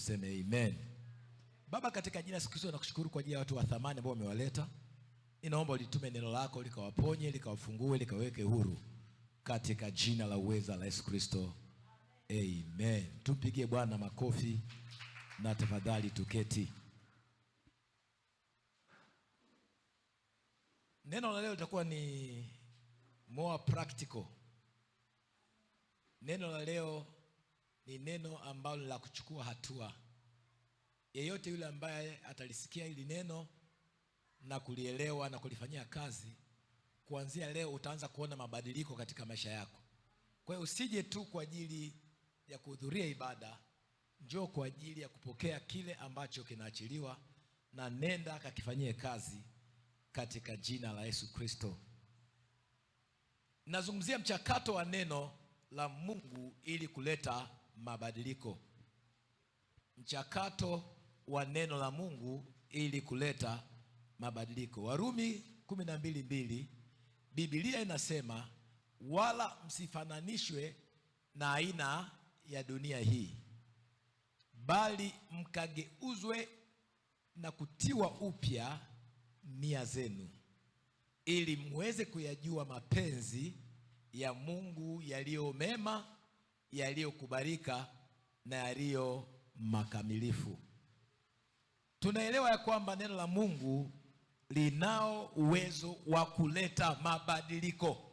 tuseme amen. Baba, katika jina la Yesu Kristo nakushukuru kwa ajili ya watu wa thamani ambao umewaleta. Ninaomba ulitume neno lako likawaponye, likawafungue, likaweke huru katika jina la uweza la Yesu Kristo. Amen. Tumpigie Bwana makofi na tafadhali tuketi. Neno la leo litakuwa ni more practical. Neno la leo ni neno ambalo la kuchukua hatua. Yeyote yule ambaye atalisikia hili neno na kulielewa na kulifanyia kazi, kuanzia leo utaanza kuona mabadiliko katika maisha yako. Kwa hiyo usije tu kwa ajili ya kuhudhuria ibada, njoo kwa ajili ya kupokea kile ambacho kinaachiliwa, na nenda kakifanyie kazi katika jina la Yesu Kristo. Nazungumzia mchakato wa neno la Mungu ili kuleta mabadiliko. Mchakato wa neno la Mungu ili kuleta mabadiliko. Warumi 12:2 Biblia inasema, wala msifananishwe na aina ya dunia hii, bali mkageuzwe na kutiwa upya nia zenu, ili muweze kuyajua mapenzi ya Mungu yaliyo mema, yaliyokubalika na yaliyo makamilifu. Tunaelewa ya kwamba neno la Mungu linao uwezo wa kuleta mabadiliko.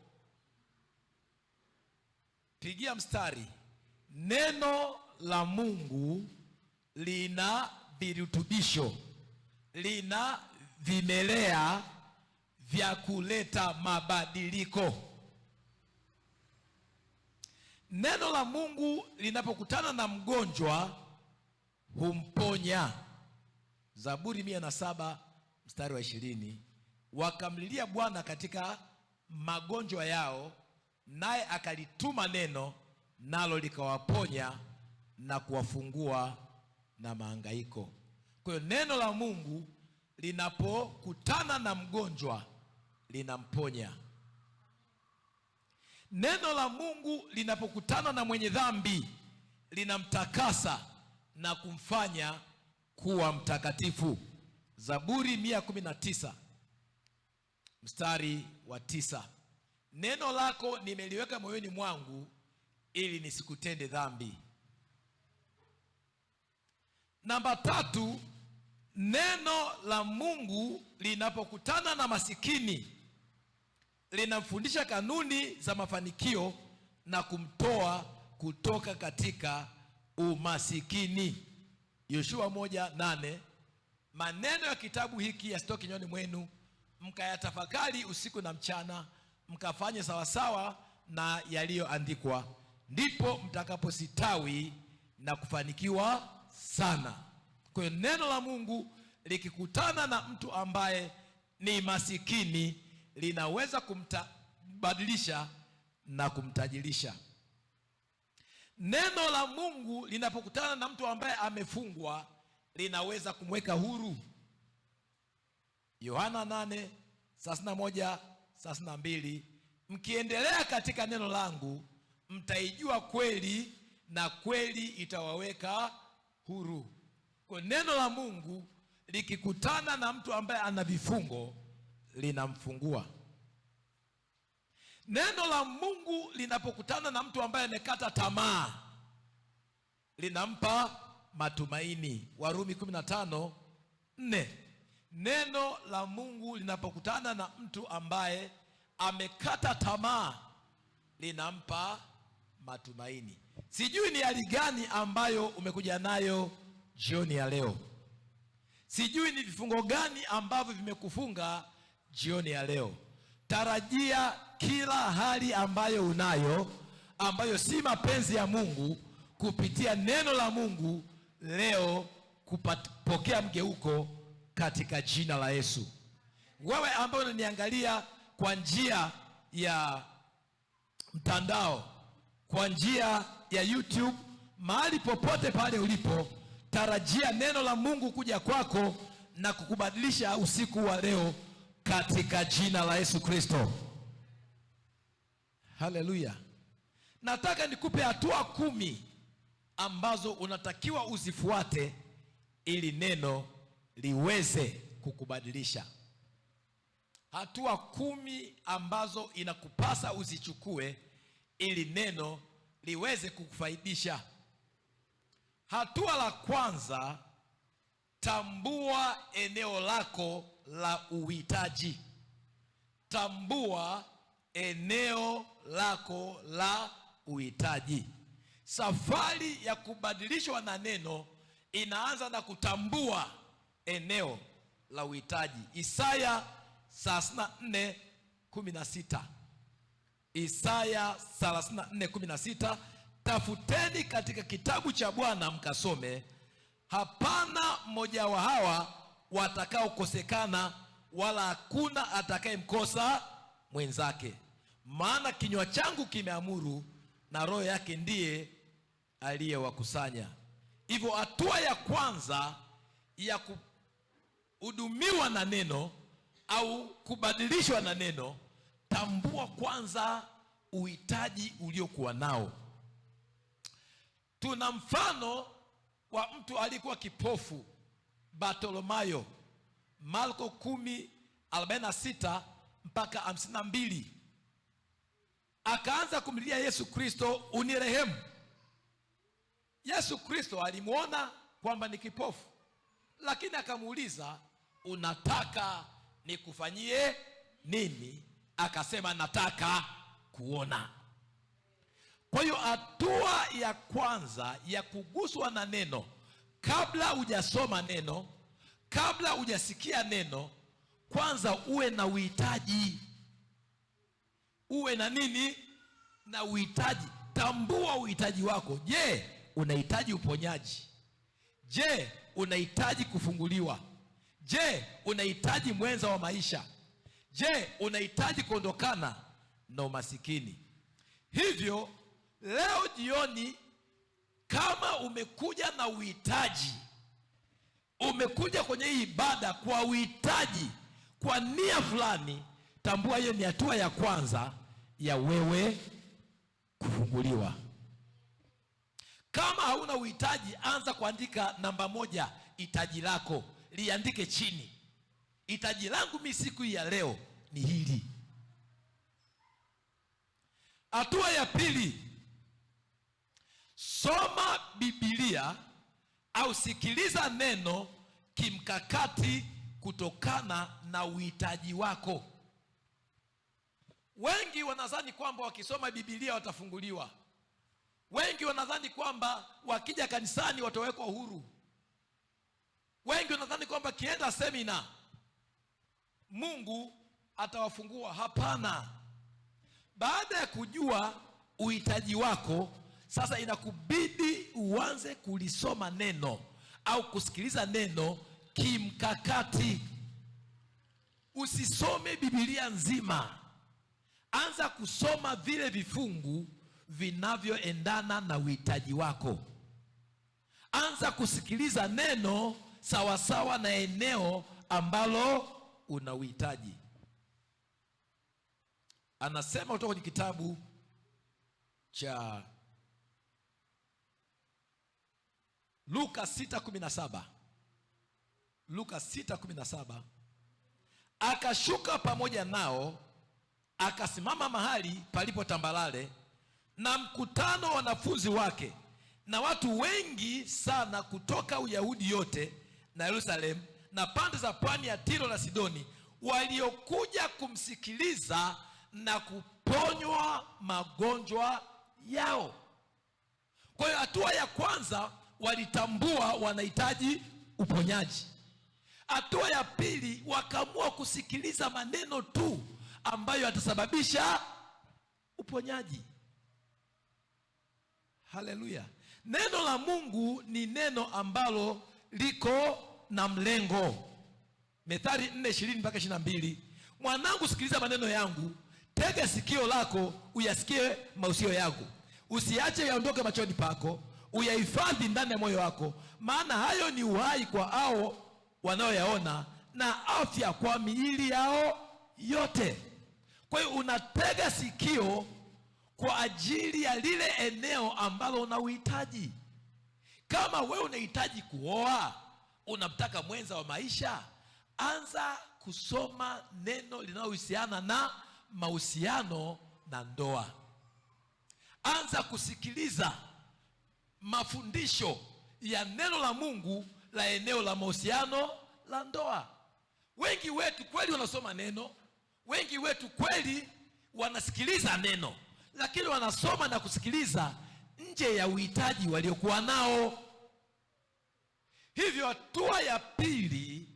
Pigia mstari. Neno la Mungu lina virutubisho, lina vimelea vya kuleta mabadiliko. Neno la Mungu linapokutana na mgonjwa humponya. Zaburi 107:20, wakamlilia Bwana katika magonjwa yao, naye akalituma neno, nalo likawaponya na kuwafungua na mahangaiko. Kwa hiyo neno la Mungu linapokutana na mgonjwa linamponya. Neno la Mungu linapokutana na mwenye dhambi linamtakasa na kumfanya kuwa mtakatifu. Zaburi 119:9, neno lako nimeliweka moyoni mwangu ili nisikutende dhambi. Namba 3, neno la Mungu linapokutana na masikini linamfundisha kanuni za mafanikio na kumtoa kutoka katika umasikini. Yoshua 1:8, maneno ya kitabu hiki yasitoke kinywani mwenu, mkayatafakari usiku na mchana, mkafanye sawasawa na yaliyoandikwa, ndipo mtakapositawi na kufanikiwa sana. Kwa hiyo neno la Mungu likikutana na mtu ambaye ni masikini linaweza kumbadilisha na kumtajirisha. Neno la Mungu linapokutana na mtu ambaye amefungwa linaweza kumweka huru. Yohana 8:31-32, mkiendelea katika neno langu mtaijua kweli, na kweli itawaweka huru. Kwa neno la Mungu likikutana na mtu ambaye ana vifungo linamfungua. Neno la Mungu linapokutana na mtu ambaye amekata tamaa linampa matumaini. Warumi 15:4, neno la Mungu linapokutana na mtu ambaye amekata tamaa linampa matumaini. Sijui ni hali gani ambayo umekuja nayo jioni ya leo. Sijui ni vifungo gani ambavyo vimekufunga jioni ya leo. Tarajia kila hali ambayo unayo, ambayo si mapenzi ya Mungu, kupitia neno la Mungu leo kupokea mgeuko katika jina la Yesu. Wewe ambaye unaniangalia kwa njia ya mtandao, kwa njia ya YouTube, mahali popote pale ulipo, tarajia neno la Mungu kuja kwako na kukubadilisha usiku wa leo katika jina la Yesu Kristo. Haleluya. Nataka nikupe hatua 10 ambazo unatakiwa uzifuate ili neno liweze kukubadilisha. Hatua 10 ambazo inakupasa uzichukue ili neno liweze kukufaidisha. Hatua la kwanza, tambua eneo lako la uhitaji. Tambua eneo lako la uhitaji. Safari ya kubadilishwa na neno inaanza na kutambua eneo la uhitaji. Isaya 34:16. Isaya 34:16, tafuteni katika kitabu cha Bwana mkasome, hapana mmoja wa hawa watakaokosekana, wala hakuna atakayemkosa mwenzake. Maana kinywa changu kimeamuru, na roho yake ndiye aliyewakusanya. Hivyo hatua ya kwanza ya kuhudumiwa na neno au kubadilishwa na neno, tambua kwanza uhitaji uliokuwa nao. Tuna mfano wa mtu aliyekuwa kipofu, Bartolomayo, Marko 10:46 mpaka 52. Akaanza kumlilia Yesu Kristo, unirehemu. Yesu Kristo alimuona kwamba ni kipofu, lakini akamuuliza, unataka nikufanyie nini? Akasema, nataka kuona. Kwa hiyo hatua ya kwanza ya kuguswa na neno, kabla hujasoma neno, kabla hujasikia neno, kwanza uwe na uhitaji. Uwe na nini? Na uhitaji. Tambua uhitaji wako. Je, unahitaji uponyaji? Je, unahitaji kufunguliwa? Je, unahitaji mwenza wa maisha? Je, unahitaji kuondokana na umasikini? Hivyo leo jioni, kama umekuja na uhitaji, umekuja kwenye hii ibada kwa uhitaji, kwa nia fulani, tambua hiyo ni hatua ya kwanza ya wewe kufunguliwa. Kama hauna uhitaji, anza kuandika namba 1, hitaji lako. Liandike chini, hitaji langu mimi siku hii ya leo ni hili. Hatua ya pili, soma Biblia au sikiliza neno kimkakati kutokana na uhitaji wako. Wengi wanadhani kwamba wakisoma Biblia watafunguliwa. Wengi wanadhani kwamba wakija kanisani watawekwa huru. Wengi wanadhani kwamba kienda semina Mungu atawafungua. Hapana. Baada ya kujua uhitaji wako, sasa inakubidi uanze kulisoma neno au kusikiliza neno kimkakati. Usisome Biblia nzima. Anza kusoma vile vifungu vinavyoendana na uhitaji wako. Anza kusikiliza neno sawasawa na eneo ambalo una uhitaji. Anasema kutoka kwenye kitabu cha Luka 6:17. Luka 6:17. Akashuka pamoja nao, akasimama mahali palipo tambalale, na mkutano wa wanafunzi wake na watu wengi sana kutoka Uyahudi yote na Yerusalemu na pande za pwani ya Tiro na Sidoni, waliokuja kumsikiliza na kuponywa magonjwa yao. Kwa hiyo hatua ya kwanza, walitambua wanahitaji uponyaji. Hatua ya pili, wakaamua kusikiliza maneno tu ambayo yatasababisha uponyaji. Haleluya. Neno la Mungu ni neno ambalo liko na mlengo. Methali 4:20 mpaka 22. Mwanangu, sikiliza maneno yangu, tega sikio lako uyasikie mausio yangu. Usiache yaondoke machoni pako, uyahifadhi ndani ya moyo wako, maana hayo ni uhai kwa hao wanaoyaona na afya kwa miili yao yote. Kwa hiyo unatega sikio kwa ajili ya lile eneo ambalo una uhitaji. Kama wewe unahitaji kuoa, unamtaka mwenza wa maisha, anza kusoma neno linalohusiana na mahusiano na ndoa. Anza kusikiliza mafundisho ya neno la Mungu la eneo la mahusiano la ndoa. Wengi wetu kweli wanasoma neno, wengi wetu kweli wanasikiliza neno, lakini wanasoma na kusikiliza nje ya uhitaji waliokuwa nao. Hivyo hatua ya pili,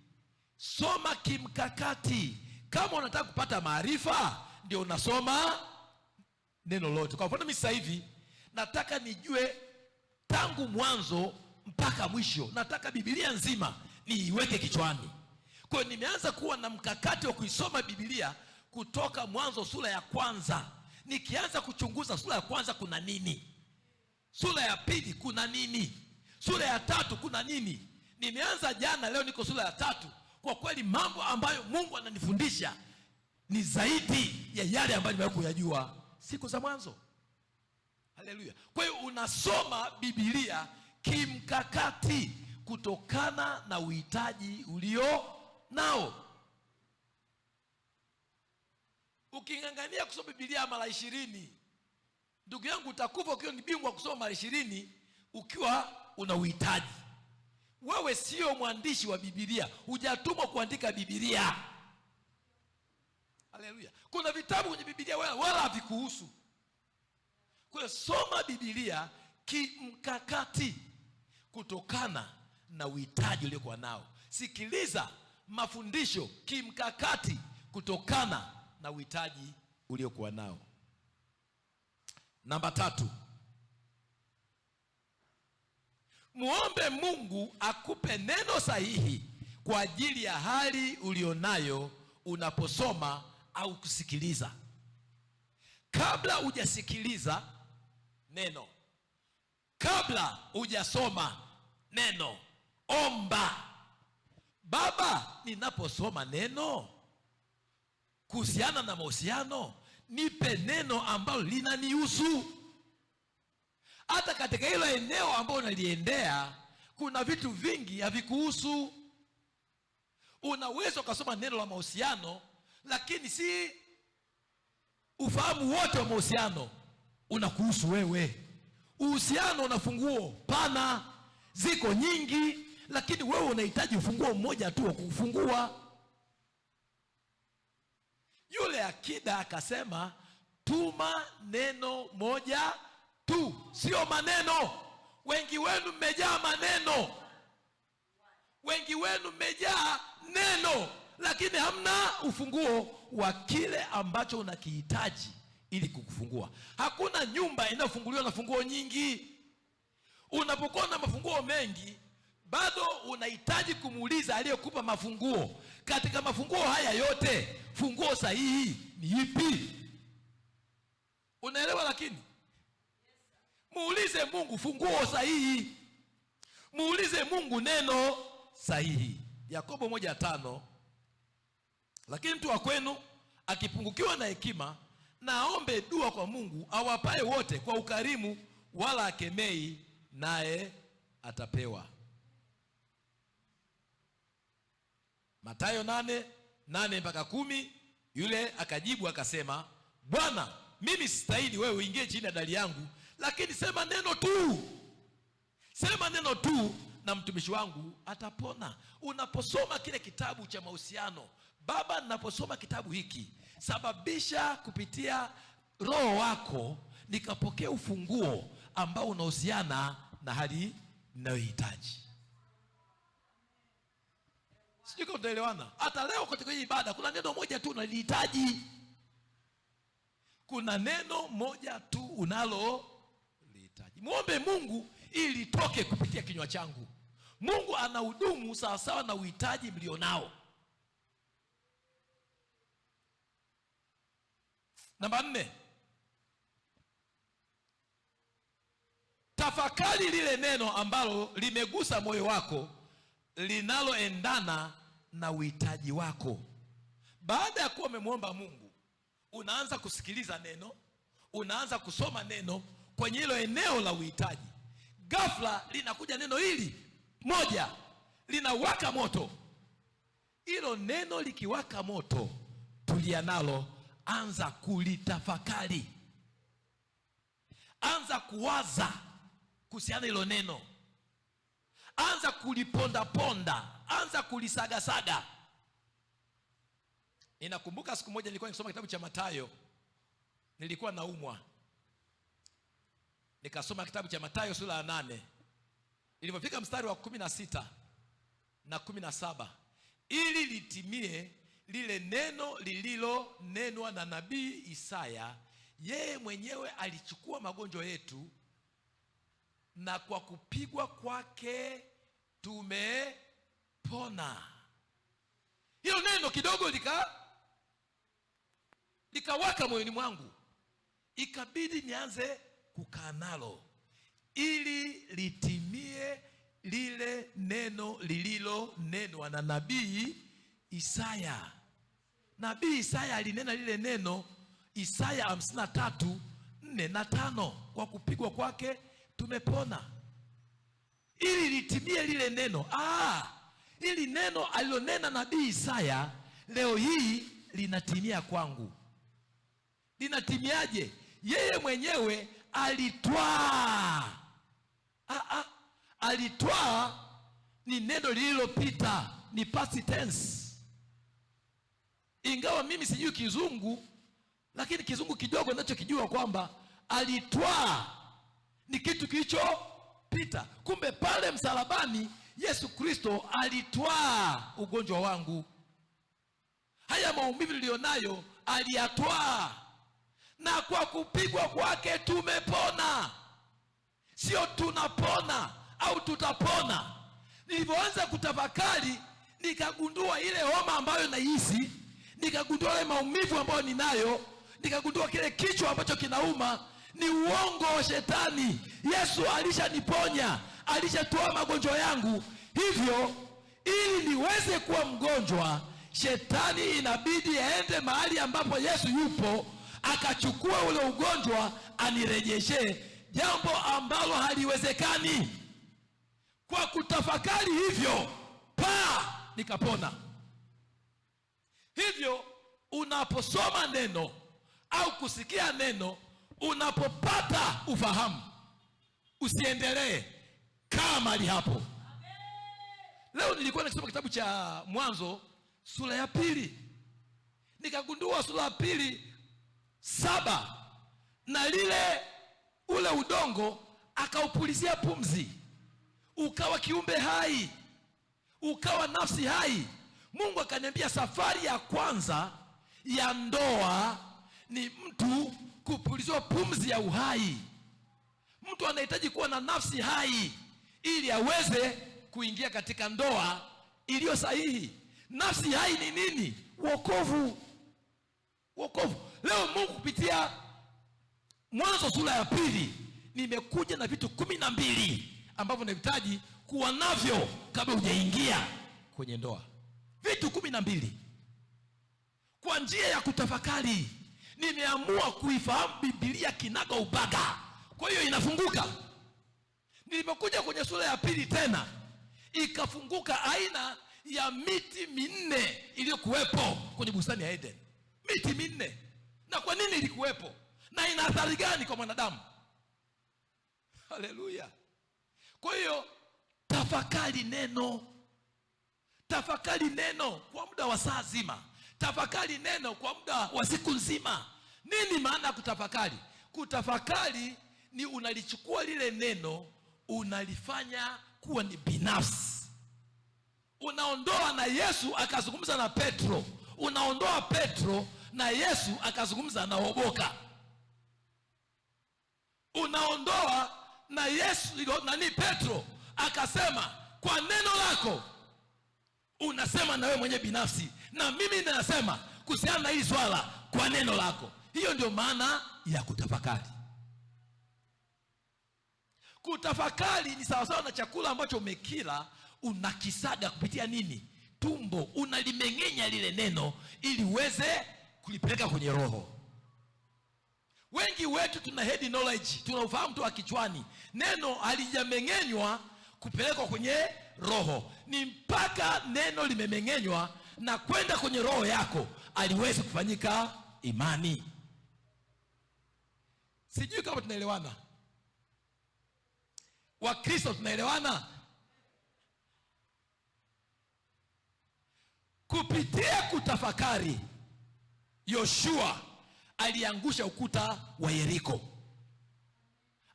soma kimkakati. Kama unataka kupata maarifa, ndio unasoma neno lote. Kwa mfano mimi sasa hivi nataka nijue tangu mwanzo mpaka mwisho, nataka Biblia nzima niiweke kichwani. Kwa hiyo nimeanza kuwa na mkakati wa kuisoma Biblia kutoka Mwanzo sura ya kwanza. Nikianza kuchunguza sura ya kwanza kuna nini, sura ya pili kuna nini, sura ya tatu kuna nini. Nimeanza jana, leo niko sura ya tatu. Kwa kweli mambo ambayo Mungu ananifundisha ni zaidi ya yale ambayo nimewahi kuyajua siku za mwanzo. Haleluya. Kwa hiyo unasoma Biblia kimkakati kutokana na uhitaji ulio nao. Ukingangania kusoma Biblia mara 20, ndugu yangu, utakufa ukiwa ni bingwa kusoma mara 20 ukiwa una uhitaji. Wewe sio mwandishi wa Biblia, hujatumwa kuandika Biblia. Haleluya. Kuna vitabu kwenye Biblia wala havikuhusu. Kwa hiyo soma Biblia kimkakati kutokana na uhitaji uliokuwa nao. Sikiliza mafundisho kimkakati kutokana na uhitaji uliokuwa nao. Namba 3, muombe Mungu akupe neno sahihi kwa ajili ya hali ulionayo unaposoma au kusikiliza. Kabla hujasikiliza neno, kabla hujasoma neno, omba: Baba, ninaposoma neno kuhusiana na mahusiano, nipe neno ambalo linanihusu. Hata katika hilo eneo ambalo unaliendea kuna vitu vingi havikuhusu. Unaweza ukasoma neno la mahusiano, lakini si ufahamu wote wa mahusiano unakuhusu wewe. Uhusiano una funguo pana, ziko nyingi, lakini wewe unahitaji ufunguo mmoja tu wa kufungua. Yule akida akasema, tuma neno moja tu, sio maneno. Wengi wenu mmejaa maneno, wengi wenu mmejaa neno, lakini hamna ufunguo wa kile ambacho unakihitaji ili kukufungua. Hakuna nyumba inayofunguliwa na funguo nyingi. Unapokuwa na mafunguo mengi, bado unahitaji kumuuliza aliyekupa mafunguo, katika mafunguo haya yote funguo sahihi ni ipi? Unaelewa? Lakini muulize Mungu funguo sahihi, muulize Mungu neno sahihi. Yakobo 1:5, lakini mtu wa kwenu akipungukiwa na hekima, na aombe dua kwa Mungu awapaye wote kwa ukarimu, wala akemei, naye atapewa. Mathayo 8:8-10. Yule akajibu akasema, Bwana, mimi sistahili wewe uingie chini ya dari yangu, lakini sema neno tu, sema neno tu, na mtumishi wangu atapona. Unaposoma kile kitabu cha mahusiano, Baba, ninaposoma kitabu hiki, sababisha kupitia Roho wako nikapokea ufunguo ambao unahusiana na hali ninayohitaji. Sijui kama tunaelewana. Hata leo katika hii ibada kuna neno moja tu unalihitaji. Kuna neno moja tu unalolihitaji. Muombe Mungu ili litoke kupitia kinywa changu. Mungu anahudumu sawasawa na uhitaji mlionao. Namba 4, tafakari lile neno ambalo limegusa moyo wako, linaloendana na uhitaji wako. Baada ya kuwa umemwomba Mungu, unaanza kusikiliza neno, unaanza kusoma neno kwenye hilo eneo la uhitaji. ghafla linakuja neno hili moja, linawaka moto. Hilo neno likiwaka moto, tulia nalo, anza kulitafakari, anza kuwaza kuhusiana hilo neno, anza kuliponda ponda, anza kulisagasaga. Ninakumbuka siku moja nilikuwa nikisoma kitabu cha Mathayo, nilikuwa naumwa, nikasoma kitabu cha Mathayo sura ya 8. Ilipofika mstari wa 16 na 17, ili litimie lile neno lililonenwa na nabii Isaya, yeye mwenyewe alichukua magonjwa yetu na kwa kupigwa kwake tumepona. Hilo neno kidogo likawaka moyoni mwangu, ikabidi nianze kukaa nalo, ili litimie lile neno lililonenwa na nabii Isaya. Nabii Isaya alinena lile neno, Isaya 53:4-5, kwa kupigwa kwake tumepona. Ili litimie lile neno, ili neno alilonena nabii Isaya leo hii linatimia kwangu. Linatimiaje? Yeye mwenyewe alitwaa. Alitwaa ni neno lililopita, ni past tense. Ingawa mimi sijui Kizungu, lakini Kizungu kidogo ninachokijua kwamba alitwaa ni kitu kilichopita. Kumbe pale msalabani Yesu Kristo alitwaa ugonjwa wangu. Haya maumivu nilionayo aliyatwaa, na kwa kupigwa kwake tumepona. Sio tunapona au tutapona. Nilipoanza kutafakari, nikagundua ile homa ambayo nahisi, nikagundua ile maumivu ambayo ninayo, nikagundua kile kichwa ambacho kinauma ni uongo wa shetani. Yesu alishaniponya, alishatoa magonjwa yangu. Hivyo ili niweze kuwa mgonjwa, shetani inabidi aende mahali ambapo Yesu yupo, akachukua ule ugonjwa anirejeshe, jambo ambalo haliwezekani. Kwa kutafakari hivyo, nikapona. Hivyo unaposoma neno au kusikia neno, unapopata ufahamu, usiendelee kama mahali hapo. Leo nilikuwa nikisoma kitabu cha Mwanzo sura ya 2, nikagundua sura ya 2:7, na ule udongo akaupulizia pumzi, ukawa kiumbe hai, ukawa nafsi hai. Mungu akaniambia safari ya kwanza ya ndoa ni mtu kupuliziwa pumzi ya uhai. Mtu anahitaji kuwa na nafsi hai ili aweze kuingia katika ndoa iliyo sahihi. Nafsi hai ni nini? Wokovu. Leo Mungu kupitia Mwanzo sura ya 2 nimekuja na vitu 12 ambavyo unahitaji kuwa navyo kabla hujaingia kwenye ndoa. Vitu 12 kwa njia ya kutafakari. Nimeamua kuifahamu Biblia kinaga ubaga, kwa hiyo inafunguka. Nilipokuja kwenye sura ya 2 tena, ikafunguka aina ya miti 4 iliyokuwepo kwenye bustani ya Eden. Miti 4. Na kwa nini ilikuwepo? Na ina athari gani kwa mwanadamu? Haleluya. Kwa hiyo tafakari neno. Tafakari neno kwa muda wa saa zima. Tafakari neno kwa muda wa siku nzima. Nini maana ya kutafakari? Kutafakari ni unalichukua lile neno, unalifanya kuwa ni binafsi. Unaondoa na Yesu akazungumza na Petro, unaondoa Petro na Yesu akazungumza na Hoboka. Unaondoa na Yesu Petro akasema kwa neno lako, unasema na wewe mwenye binafsi, na mimi ninasema kuhusiana na hili swala kwa neno lako. Hiyo ndio maana ya kutafakari. Kutafakari ni sawasawa na chakula ambacho umekila, unakisaga kupitia nini? Tumbo. Unalimeng'enya lile neno ili uweze kulipeleka kwenye roho. Wengi wetu tuna head knowledge, tuna ufahamu tu wa kichwani. Neno halijameng'enywa kupelekwa kwenye roho. Ni mpaka neno limemeng'enywa na kwenda kwenye roho yako aliwezi kufanyika imani. Sijui kama tunaelewana. Wakristo tunaelewana? Kupitia kutafakari, Yoshua aliangusha ukuta wa Yeriko.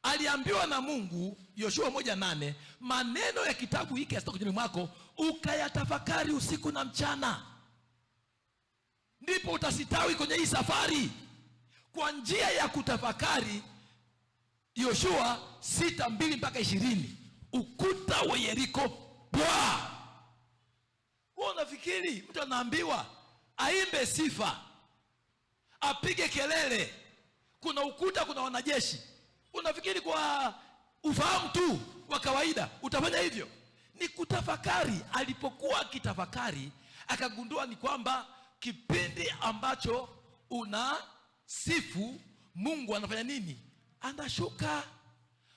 Aliambiwa na Mungu, Yoshua 1:8, maneno ya kitabu hiki yasitoke kinywani mwako, ukayatafakari usiku na mchana, ndipo utasitawi kwenye hii safari. Kwa njia ya kutafakari, Yoshua 6:2-20, ukuta wa Yeriko bwa. Wewe unafikiri mtu anaambiwa aimbe sifa, apige kelele, kuna ukuta, kuna wanajeshi, unafikiri kwa ufahamu tu wa kawaida utafanya hivyo? Ni kutafakari. Alipokuwa akitafakari, akagundua ni kwamba kipindi ambacho unasifu Mungu anafanya nini? Anashuka.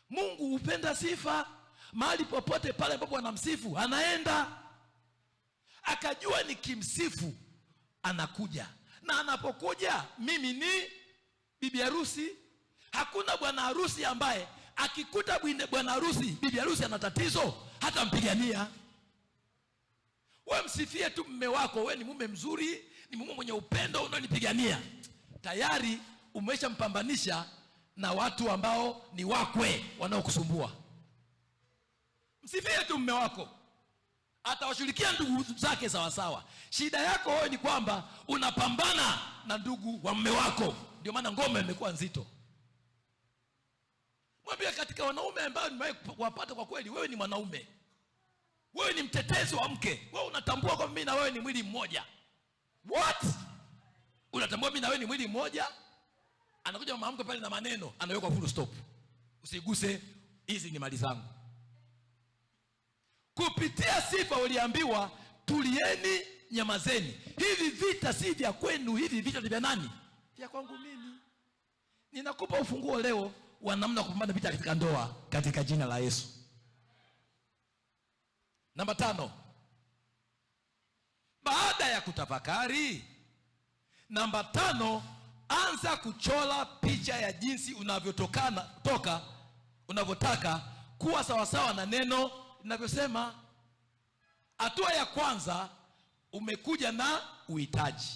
Mungu hupenda sifa. Mahali popote pale ambapo anamsifu anaenda. Akajua nikimsifu anakuja, na anapokuja mimi ni bibi harusi. Hakuna bwana harusi ambaye akikuta bwana harusi, bibi harusi ana tatizo hata mpigania. Wewe msifie tu mume wako, wewe ni mume mzuri, ni mume mwenye upendo, unanipigania. Tayari umeshampambanisha na watu ambao ni wakwe wanaokusumbua. Msifie tu mume wako, atawashughulikia ndugu zake sawa sawa. Shida yako wewe ni kwamba unapambana na ndugu wa mume wako, ndio maana ngome imekuwa nzito. Mwambie katika wanaume ambao nimewapata, kwa kweli wewe ni mwanaume, wewe ni mtetezi wa mke. Wewe unatambua kwamba mimi na wewe ni mwili mmoja. What? Unatambua mimi na wewe ni mwili mmoja? Anakuja mama mke pale na maneno, anaweka full stop. Usiguse, hizi ni mali zangu. Kupitia sifa uliambiwa tulieni, nyamazeni. Hivi vita si vya kwenu, hivi vita ni vya nani? Vya kwangu mimi. Ninakupa ufunguo leo wa namna kupambana vita katika ndoa katika jina la Yesu. Namba 5. Baada ya kutafakari, namba 5, anza kuchora picha ya jinsi unavyotaka kuwa sawasawa na neno linavyosema. Hatua ya kwanza, umekuja na uhitaji.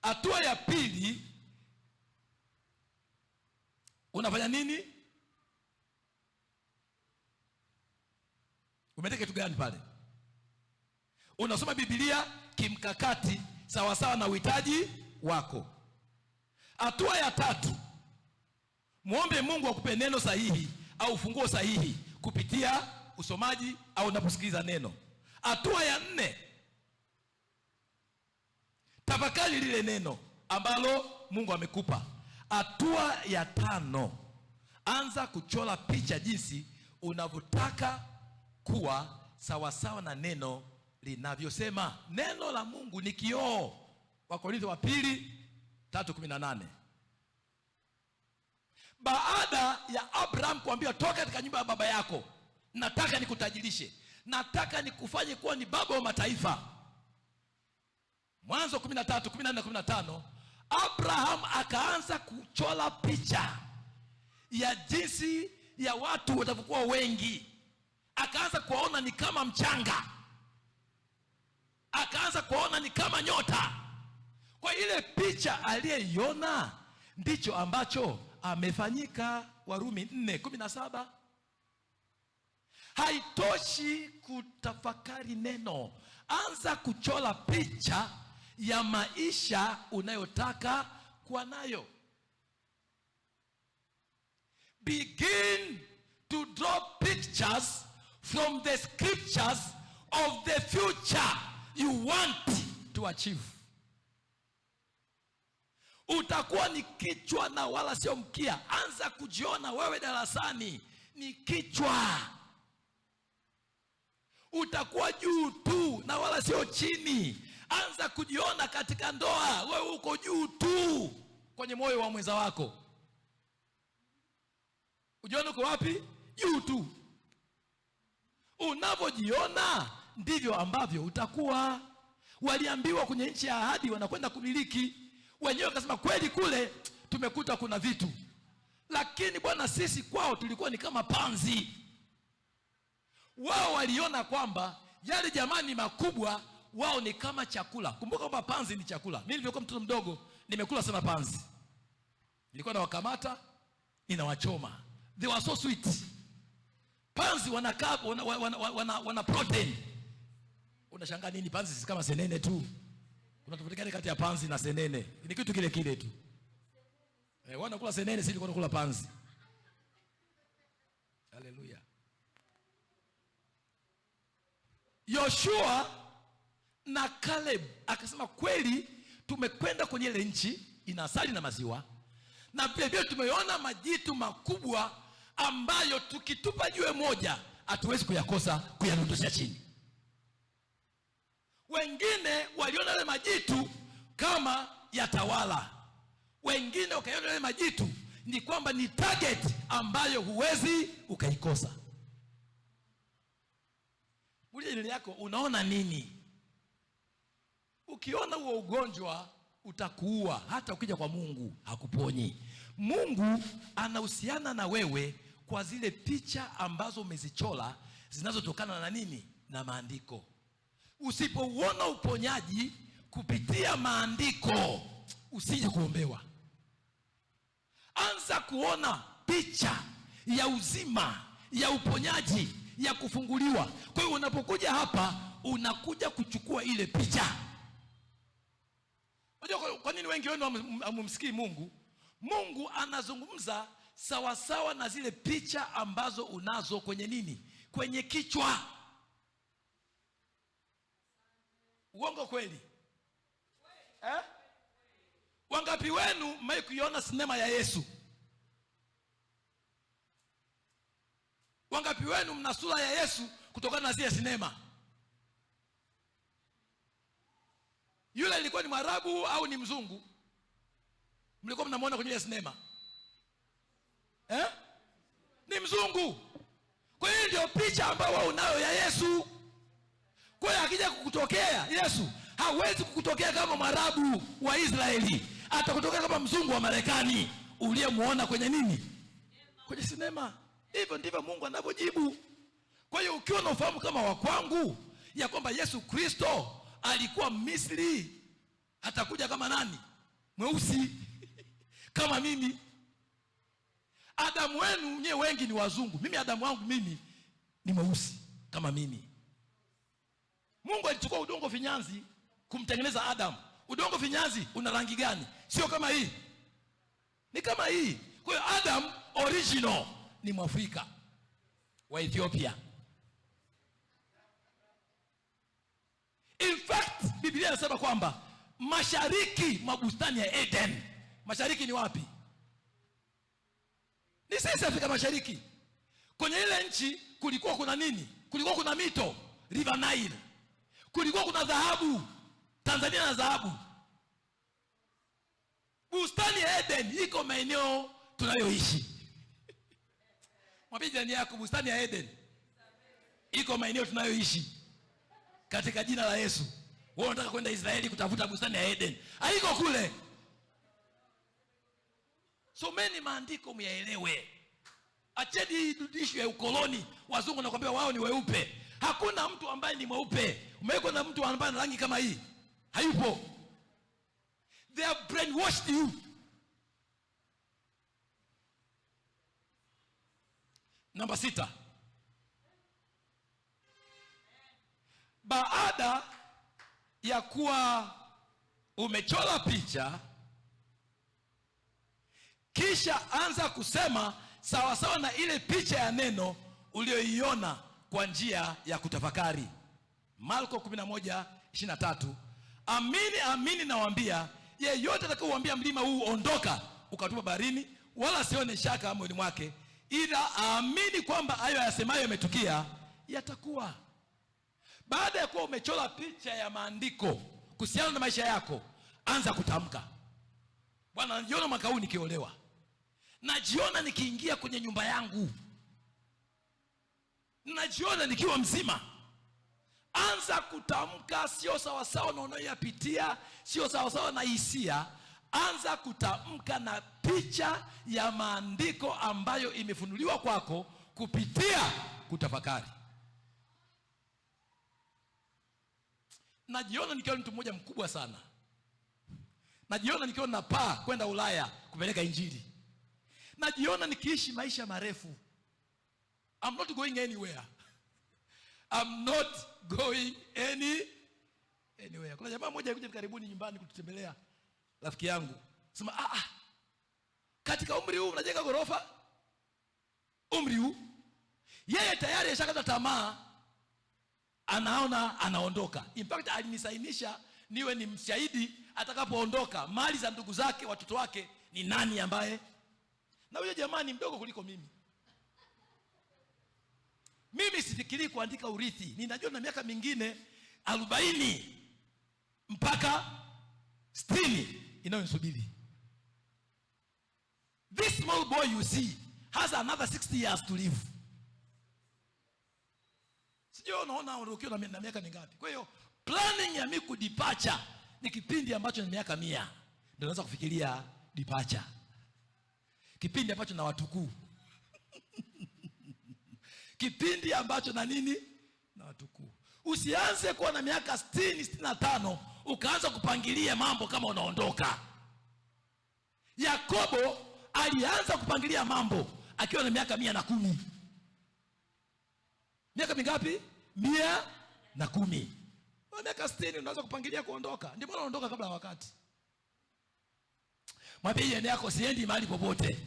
Hatua ya pili, unafanya nini? Umetaka kitu gani pale? Unasoma Biblia kimkakati sawasawa na uhitaji wako. Hatua ya 3, muombe Mungu akupe neno sahihi au funguo sahihi kupitia usomaji au unaposikiliza neno. Hatua ya 4, tafakari lile neno ambalo Mungu amekupa. Hatua ya 5, anza kuchora picha jinsi unavyotaka kuwa sawasawa na neno linavyosema. Neno la Mungu ni kioo. Wakorintho wa 2:3-18. Baada ya Abraham kuambia toka katika nyumba ya baba yako, nataka nikutajirishe, nataka nikufanye kuwa ni baba wa mataifa. Mwanzo 13:14-15. Abraham akaanza kuchora picha ya jinsi ya watu watakuwa wengi. Akaanza kuona ni kama mchanga, akaanza kuona ni kama nyota. Kwa ile picha aliyeiona ndicho ambacho amefanyika. Warumi 4:17. Haitoshi kutafakari neno, anza kuchora picha ya maisha unayotaka kuwa nayo. Begin to draw pictures from the scriptures of the future you want to achieve. Utakuwa ni kichwa na wala sio mkia. Anza kujiona wewe darasani ni kichwa. Utakuwa juu tu na wala sio chini. Anza kujiona katika ndoa wewe uko juu tu kwenye moyo wa mwenza wako. Ujione uko wapi? Juu tu. Unavyojiona ndivyo ambavyo utakuwa. Waliambiwa kwenye nchi ya ahadi wanakwenda kumiliki, wenyewe wakasema kweli kule tumekuta kuna vitu, lakini bwana sisi kwao tulikuwa ni kama panzi. Wao waliona kwamba yale jamani makubwa, wao ni kama chakula. Kumbuka kwamba panzi ni chakula. Mimi nilivyokuwa mtoto mdogo nimekula sana panzi. Nilikuwa na wakamata, ninawachoma. They were so sweet. Panzi wana protein. Unashangaa nini panzi si kama senene tu? Kuna tofauti gani kati ya panzi na senene? Ni kitu kile kile tu. Wanakula senene, sisi tunakula panzi. Haleluya. Yoshua na Caleb akasema kweli tumekwenda kwenye ile nchi ina asali na maziwa, na vile vile tumeona majitu makubwa ambayo tukitupa jiwe moja hatuwezi kuyakosa kuyarudisha chini. Wengine waliona yale majitu kama yatawala, wengine wakaiona yale majitu ni kwamba ni target ambayo huwezi ukaikosa. Muulize jirani yako, unaona nini? Ukiona huo ugonjwa utakuua, hata ukija kwa Mungu hakuponyi. Mungu anahusiana na wewe kwa zile picha ambazo umezichora zinazotokana na nini? Na maandiko. Usipouona uponyaji kupitia maandiko, usije kuombewa. Anza kuona picha ya uzima, ya uponyaji, ya kufunguliwa. Kwa hiyo unapokuja hapa unakuja kuchukua ile picha. Unajua kwa nini wengi wenu hamumsikii Mungu? Mungu anazungumza sawa sawa na zile picha ambazo unazo kwenye nini? Kwenye kichwa. Uongo kweli? Wangapi wenu mmekuiona sinema ya Yesu? Wangapi wenu mna sura ya Yesu kutokana na zile sinema? Yule alikuwa ni Mwarabu au ni mzungu? Mlikuwa mnamwona kwenye ile sinema? Ni mzungu. Kwa hiyo ndio picha ambayo unayo ya Yesu. Kwa hiyo akija kukutokea Yesu, hawezi kukutokea kama Mwarabu wa Israeli. Atakutokea kama mzungu wa Marekani uliyemuona kwenye nini? Kwenye sinema. Hivyo ndivyo Mungu anavyojibu. Kwa hiyo ukiwa na ufahamu kama wa kwangu ya kwamba Yesu Kristo alikuwa Misri, atakuja kama nani? Mweusi kama mimi. Adamu wenu nyewe wengi ni wazungu. Mimi Adamu wangu mimi ni mweusi kama mimi. Mungu alichukua udongo finyanzi kumtengeneza Adamu. Udongo finyanzi una rangi gani? Sio kama hii. Ni kama hii. Kwa hiyo Adam original ni Mwafrika wa Ethiopia. In fact, Biblia inasema kwamba mashariki mwa bustani ya Eden. Mashariki ni wapi? Ni sisi Afrika Mashariki. Kwenye ile nchi kulikuwa kuna nini? Kulikuwa kuna mito, River Nile. Kulikuwa kuna dhahabu, Tanzania na dhahabu. Bustani ya Eden iko maeneo tunayoishi. Mwambie jirani yako, bustani ya Eden iko maeneo tunayoishi. Katika jina la Yesu. Wewe unataka kwenda Israeli kutafuta bustani ya Eden, haiko kule. Someni maandiko muyaelewe. Acheni issue ya ukoloni. Wazungu nakwambia wao ni weupe. Hakuna mtu ambaye ni mweupe. Umewekwa na mtu ambaye ana rangi kama hii. Hayupo. They have brainwashed you. Namba 6. Baada ya kuwa umechora picha, kisha anza kusema sawa sawa na ile picha ya neno ulioiona kwa njia ya kutafakari. Marko 11:23. Amini amini nawaambia, yeyote atakayeuambia mlima huu ondoka ukatupa baharini, wala sione shaka moyoni mwake, ila aamini kwamba hayo yasemayo yametukia, yatakuwa. Baada ya kuwa umechora picha ya maandiko kuhusiana na maisha yako, anza kutamka. Bwana, niona mwaka huu nikiolewa. Najiona nikiingia kwenye nyumba yangu, najiona nikiwa mzima. Anza kutamka, sio sawasawa na unayoyapitia, sio sawasawa na hisia. Anza kutamka na picha ya maandiko ambayo imefunuliwa kwako kupitia kutafakari. Najiona nikiwa mtu mmoja mkubwa sana. Najiona nikiwa napaa kwenda Ulaya kupeleka injili. Najiona nikiishi maisha marefu. I'm not going anywhere. I'm not going anywhere. Kuna jamaa mmoja alikuja karibuni nyumbani kututembelea, rafiki yangu. Sema katika umri huu unajenga ghorofa? Umri huu? Yeye tayari ashakata tamaa, anaona anaondoka. In fact alinisainisha niwe ni mshahidi atakapoondoka, mali za ndugu zake, watoto wake ni nani ambaye. Na huyo jamaa ni mdogo kuliko mimi. Mimi sifikiri kuandika urithi. Ninajua na miaka mingine 40 mpaka 60 inayonisubiri. This small boy you see has another 60 years to live. Sio unaona ukiwa na miaka mingapi? Kwa hiyo planning ya mimi kudeparture ni kipindi ambacho ni miaka 100. Ndio naanza kufikiria departure. Kipindi ambacho na watukuu. Kipindi ambacho na nini? Na watukuu. Usianze kuwa na miaka 60, 65 ukaanza kupangilia mambo kama unaondoka. Yakobo alianza kupangilia mambo akiwa na miaka 110. Miaka mingapi? 110. Kwa miaka 60 unaanza kupangilia kuondoka. Ndio maana unaondoka kabla ya wakati. Mwambie yeye yako siendi mahali popote.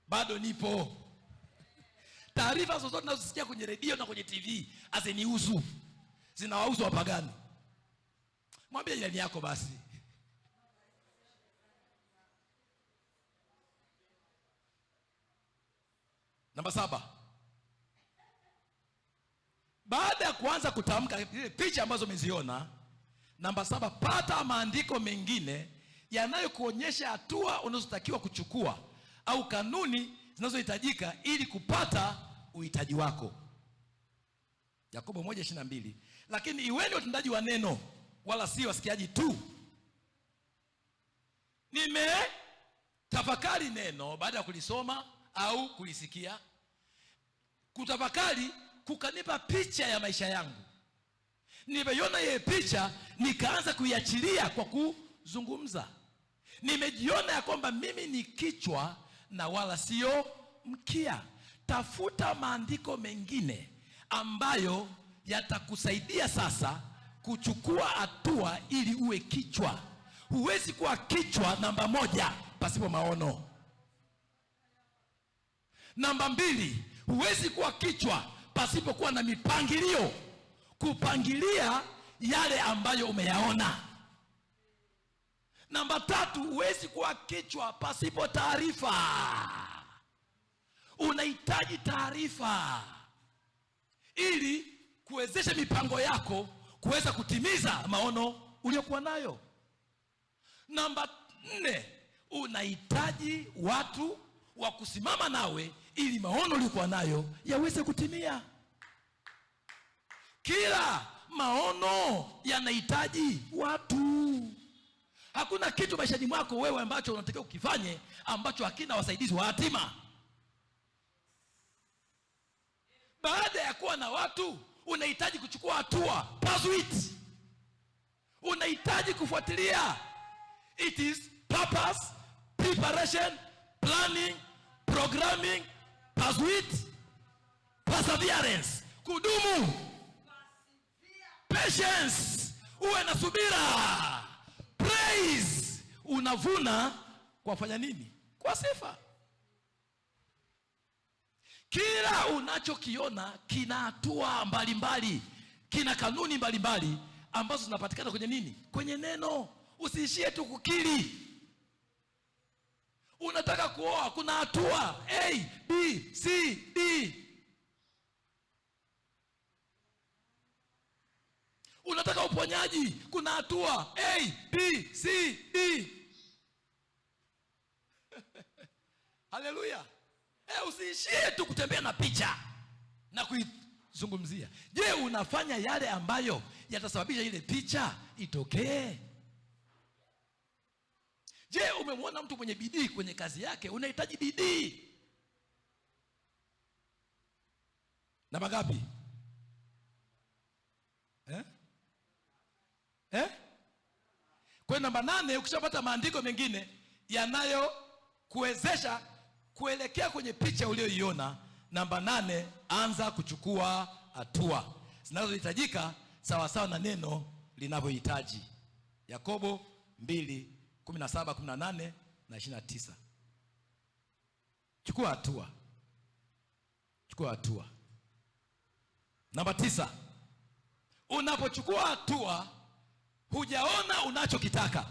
Bado nipo. Taarifa zozote tunazosikia kwenye redio na kwenye TV hazinihusu. Zinawahusu wapagani. Mwambie jirani yako basi. Namba 7. Baada ya kuanza kutamka ile picha ambazo umeziona, namba 7, pata maandiko mengine yanayokuonyesha hatua unazotakiwa kuchukua au kanuni zinazohitajika ili kupata uhitaji wako. Yakobo 1:22. Lakini iweni watendaji wa neno wala si wasikiaji tu. Tafakari neno baada ya kulisoma au kulisikia. Kutafakari kukanipa picha ya maisha yangu. Nimeiona ile picha, nikaanza kuiachilia kwa kuzungumza. Nimejiona ya kwamba mimi ni kichwa na wala sio mkia. Tafuta maandiko mengine ambayo yatakusaidia sasa kuchukua hatua ili uwe kichwa. Huwezi kuwa kichwa namba 1 pasipo maono. Namba 2, huwezi kuwa kichwa pasipo kuwa na mipangilio, kupangilia yale ambayo umeyaona. Namba 3, huwezi kuwa kichwa pasipo taarifa. Unahitaji taarifa ili kuwezesha mipango yako kuweza kutimiza maono uliyokuwa nayo. Namba 4, unahitaji watu wa kusimama nawe ili maono uliyokuwa nayo yaweze kutimia. Kila maono yanahitaji watu. Hakuna kitu maishani mwako wewe ambacho unatakiwa ukifanye ambacho hakina wasaidizi wa hatima. Baada ya kuwa na watu, unahitaji kuchukua hatua. Pursuit. Unahitaji kufuatilia. It is purpose, preparation, planning, programming, pursuit, perseverance. Kudumu. Patience. Uwe na subira. Praise. Unavuna kwa fanya nini? Kwa sifa. Kila unachokiona kina hatua mbalimbali, kina kanuni mbalimbali ambazo zinapatikana kwenye nini? Kwenye neno. Usiishie tu kukiri. Unataka kuoa, kuna hatua A, B, C, D. Unataka uponyaji, kuna hatua A, B, C, D. Haleluya. Usiishie tu kutembea na picha na kuizungumzia. Je, unafanya yale ambayo yatasababisha ile picha itokee? Je, umemwona mtu mwenye bidii kwenye kazi yake? Unahitaji bidii. Namba ngapi? Kwa namba 8, ukishapata maandiko mengine yanayokuwezesha kuelekea kwenye picha uliyoiona, namba 8, anza kuchukua hatua zinazohitajika sawa sawa na neno linavyohitaji. Yakobo 2:17, 18 na 29. Chukua hatua. Chukua hatua. Namba 9, unapochukua hatua hujaona unachokitaka,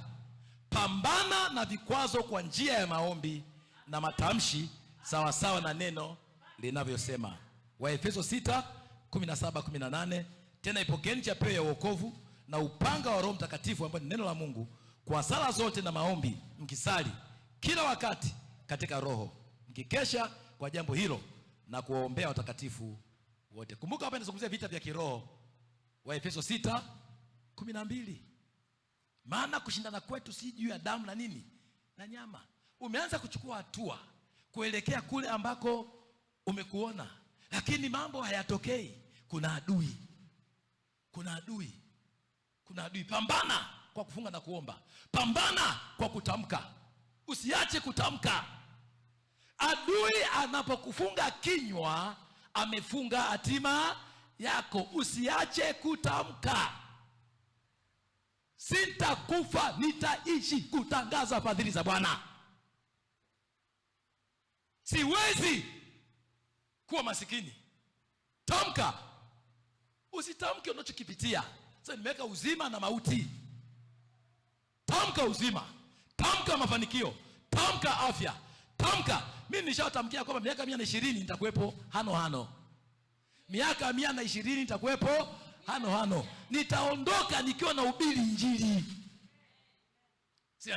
pambana na vikwazo kwa njia ya maombi na matamshi sawa sawa na neno linavyosema. Waefeso 6:17, 18. Tena ipokeeni chapeo ya wokovu na upanga wa Roho Mtakatifu ambao ni neno la Mungu, kwa sala zote na maombi mkisali kila wakati katika Roho, mkikesha kwa jambo hilo na kuwaombea watakatifu wote. Kumbuka hapa ninazungumzia vita vya kiroho. Waefeso 6:12. Maana kushindana kwetu si juu ya damu na nini? Na nyama. Umeanza kuchukua hatua kuelekea kule ambako umekuona, lakini mambo hayatokei. Kuna adui. Kuna adui. Kuna adui. Pambana kwa kufunga na kuomba. Pambana kwa kutamka. Usiache kutamka. Adui anapokufunga kinywa, amefunga hatima yako. Usiache kutamka. Sitakufa, nitaishi kutangaza fadhili za Bwana. Siwezi kuwa masikini. Tamka. Usitamke unachokipitia. Sasa nimeweka uzima na mauti. Tamka uzima. Tamka mafanikio. Tamka afya. Tamka. Mimi nishawatamkia kwamba miaka 120 nitakuwepo hano. Miaka 120 nitakuwepo hano. Nitaondoka nikiwa na ubiri Injili. Si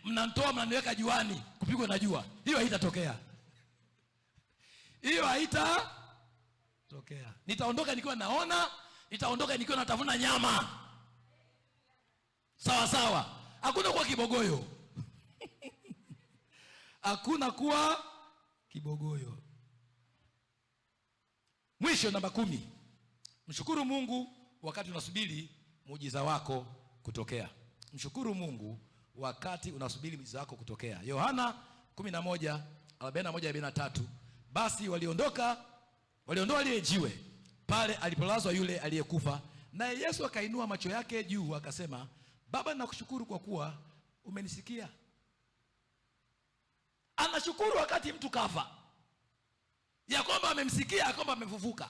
mnanitoa mnaniweka juani kupigwa na jua. Hiyo haitatokea. Hiyo haitatokea. Nitaondoka nikiwa naona, nitaondoka nikiwa natafuna nyama. Sawa sawa. Hakuna kuwa kibogoyo. Hakuna kuwa kibogoyo. Mwisho, namba 10. Mshukuru Mungu wakati unasubiri muujiza wako kutokea. Mshukuru Mungu wakati unasubiri muujiza wako kutokea. Yohana 11:41-43. Basi waliondoa lile jiwe pale alipolazwa yule aliyekufa, naye Yesu akainua macho yake juu akasema, Baba, nakushukuru kwa kuwa umenisikia. Anashukuru wakati mtu kafa, ya kwamba amemsikia, ya kwamba amefufuka.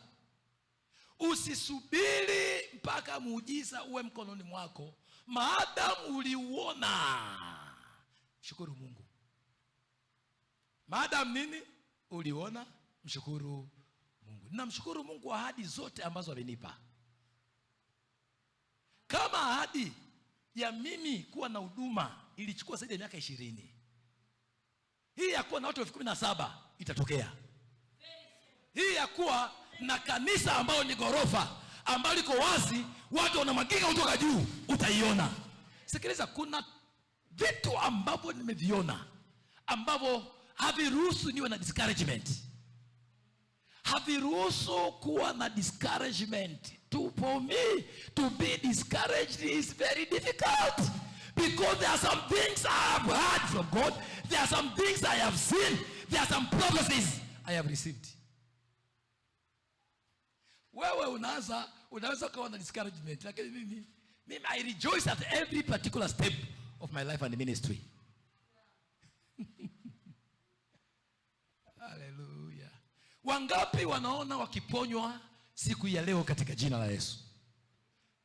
Usisubiri mpaka muujiza uwe mkononi mwako. Maadamu uliuona, mshukuru Mungu. Maadamu nini? Uliona, mshukuru Mungu. Namshukuru Mungu kwa ahadi zote ambazo amenipa. Kama ahadi ya mimi kuwa na huduma ilichukua zaidi ya miaka 20, hii ya kuwa na watu 17,000 itatokea. Hii ya kuwa na kanisa ambao ni ghorofa, ambao liko wazi, watu wanamwagika kutoka juu, utaiona. Sikiliza, kuna vitu ambavyo nimeviona ambavyo haviruhusu niwe na discouragement. Haviruhusu kuwa na discouragement. For me to be discouraged is very difficult, because there are some things I have heard from God. There are some things I have seen. There are some prophecies I have received. Wewe unaweza kuwa na discouragement, lakini mimi I rejoice at every particular step of my life and ministry. Hallelujah. Wangapi wanaona wakiponywa siku ya leo katika jina la Yesu?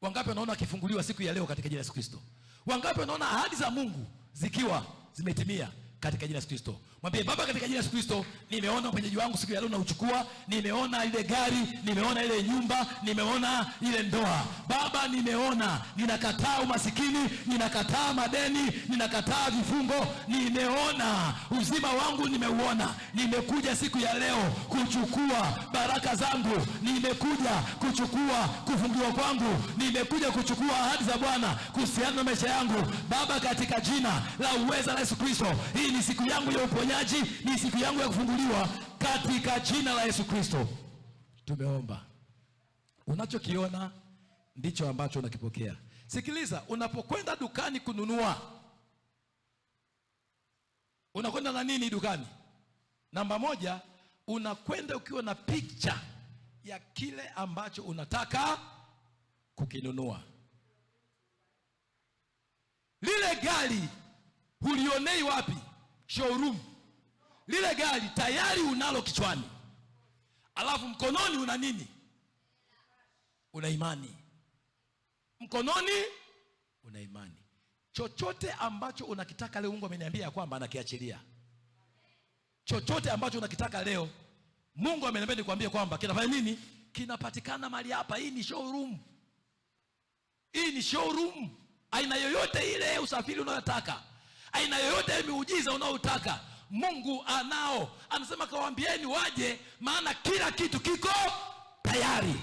Wangapi wanaona wakifunguliwa siku ya leo katika jina la Yesu Kristo? Wangapi wanaona ahadi za Mungu zikiwa zimetimia katika jina la Yesu Kristo. Mwambie Baba, katika jina la Yesu Kristo, nimeona uponyaji wangu siku ya leo na uchukua. Nimeona ile gari, nimeona ile nyumba, nimeona ile ndoa. Baba, nimeona, ninakataa umasikini, ninakataa madeni, ninakataa vifungo. Nimeona uzima wangu, nimeuona. Nimekuja siku ya leo kuchukua baraka zangu, nimekuja kuchukua kufungiwa kwangu, nimekuja kuchukua ahadi za Bwana kuhusiana na maisha yangu. Baba, katika jina la uweza la Yesu Kristo, hii ni siku yangu ya uponyaji, ni siku yangu ya kufunguliwa katika jina la Yesu Kristo. Tumeomba. Unachokiona ndicho ambacho unakipokea. Sikiliza, unapokwenda dukani kununua, unakwenda na nini dukani? Namba moja, unakwenda ukiwa na picha ya kile ambacho unataka kukinunua. Lile gari hulionei wapi? Showroom. Lile gari tayari unalo kichwani. Alafu mkononi una nini? Una imani. Mkononi una imani. Chochote ambacho unakitaka leo, Mungu ameniambia ya kwamba anakiachilia. Chochote ambacho unakitaka leo, Mungu ameniambia nikwambie kwamba kinafanya nini? Kinapatikana mahali hapa. Hii ni showroom. Hii ni showroom. Aina yoyote ile usafiri unayotaka, aina yoyote miujiza unayotaka, Mungu anao. Anasema kawaambieni waje, maana kila kitu kiko tayari.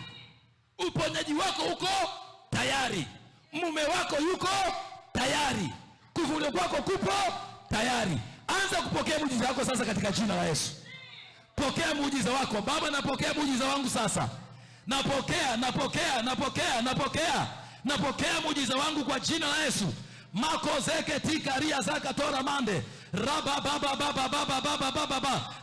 Uponyaji wako uko tayari. Mume wako yuko tayari. Kufunguliwa kwako kupo tayari. Anza kupokea muujiza wako sasa katika jina la Yesu. Pokea muujiza wako. Baba, napokea muujiza wangu sasa. Napokea muujiza wangu kwa jina la Yesu. Makozeke tikaria zaka tora mande. Raba baba baba baba baba baba.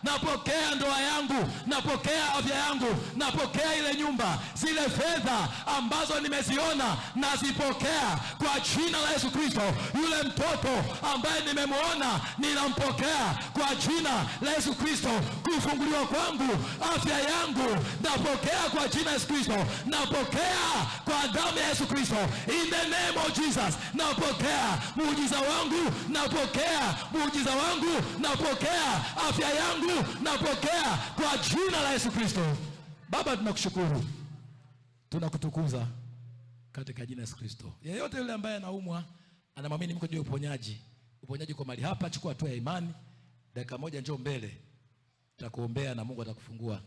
Napokea ndoa yangu, napokea afya yangu, napokea ile nyumba, zile fedha ambazo nimeziona nazipokea kwa jina la Yesu Kristo. Yule mtoto ambaye nimemuona ninampokea kwa jina la Yesu Kristo. Kufunguliwa kwangu, afya yangu napokea kwa jina la Yesu Kristo. Napokea kwa damu ya Yesu Kristo. In the name of Jesus, napokea muujiza wangu, napokea muujiza wangu, napokea afya yangu, napokea kwa jina la Yesu Kristo. Baba, tunakushukuru, tunakutukuza katika jina la Yesu Kristo. Yeyote yule ambaye anaumwa, anamwamini Mungu juu ya uponyaji kwa mali hapa, chukua hatua ya imani. Dakika moja njoo mbele, tutakuombea na Mungu atakufungua.